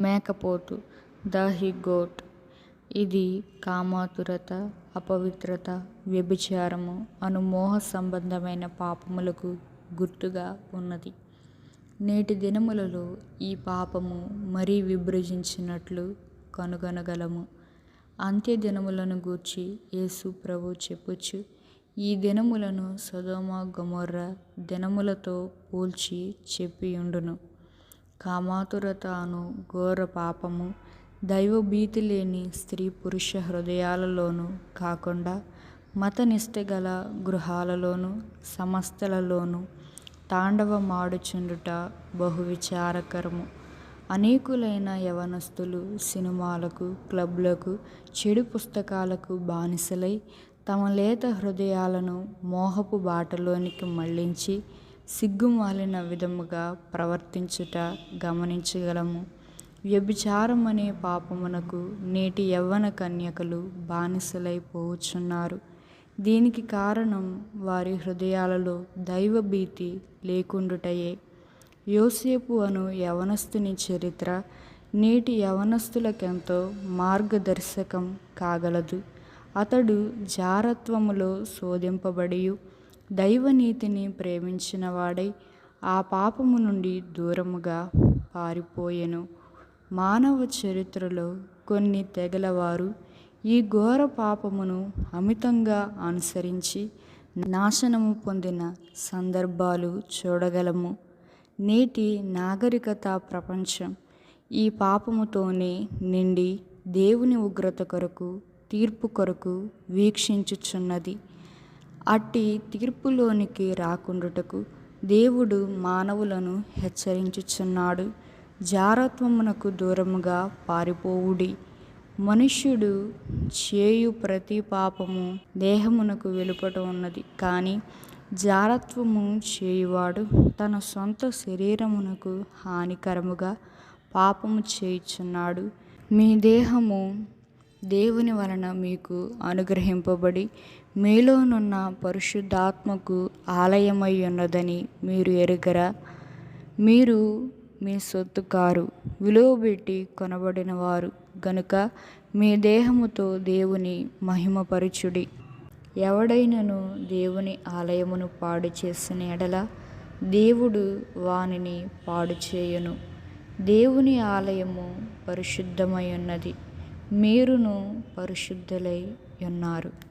మేకపోతు, the he-goat. ఇది కామాతురత, అపవిత్రత, వ్యభిచారము అను మోహ సంబంధమైన పాపములకు గుర్తుగా ఉన్నది. నేటి దినములలో ఈ పాపము మరీ విజృంభించినట్లు కనుగొనగలము. అంత్య దినములను గూర్చి యేసు ప్రభువు చెప్పుచు ఈ దినములను సొదొమ గొమొర్రా దినములతో పోల్చి చెప్పియుండును. కామాతురత అను ఘోర పాపము దైవభీతి లేని స్త్రీ పురుష హృదయాలలోనూ కాకుండా మతనిష్టగల గృహాలలోనూ సంస్థలలోనూ తాండవమాడుచుండుట బహు విచారకరము. అనేకులైన యవనస్తులు సినిమాలకు, క్లబ్బులకు, చెడు పుస్తకాలకు బానిసలై తమ లేత హృదయాలను మోహపు బాటలోనికి మళ్లించి సిగ్గుమాలిన విధముగా ప్రవర్తించుట గమనించగలము. వ్యభిచారమనే పాపమునకు నేటి యవ్వన కన్యకలు బానిసలై పోవుచున్నారు. దీనికి కారణం వారి హృదయాలలో దైవభీతి లేకుండుటయే. యోసేపు అను యవనస్తుని చరిత్ర నేటి యవనస్తులకెంతో మార్గదర్శకం కాగలదు. అతడు జారత్వములో శోధింపబడియు దైవనీతిని ప్రేమించినవాడై ఆ పాపము నుండి దూరముగా పారిపోయెను. మానవ చరిత్రలో కొన్ని తెగలవారు ఈ ఘోర పాపమును అమితంగా అనుసరించి నాశనము పొందిన సందర్భాలు చూడగలము. నేటి నాగరికత ప్రపంచం ఈ పాపముతోనే నిండి దేవుని ఉగ్రత కొరకు, తీర్పు కొరకు వీక్షించుచున్నది. అట్టి తీర్పులోనికి రాకుండుటకు దేవుడు మానవులను హెచ్చరించుచున్నాడు. జారత్వమునకు దూరముగా పారిపోవుడి. మనుష్యుడు చేయు ప్రతి పాపము దేహమునకు వెలుపట ఉన్నది, కానీ జారత్వము చేయువాడు తన సొంత శరీరమునకు హానికరముగా పాపము చేయుచున్నాడు. మీ దేహము దేవుని వలన మీకు అనుగ్రహింపబడి మీలోనున్న పరిశుద్ధాత్మకు ఆలయమై ఉన్నదని మీరు ఎరుగరా? మీరు మీ సొత్తు కారు, విలువబెట్టి కొనబడినవారు గనుక మీ దేహముతో దేవుని మహిమపరచుడి. ఎవడైనను దేవుని ఆలయమును పాడు చేసిన ఎడల దేవుడు వానిని పాడుచేయును. దేవుని ఆలయము పరిశుద్ధమై ఉన్నది, మీరును పరిశుద్ధులై ఉన్నారు.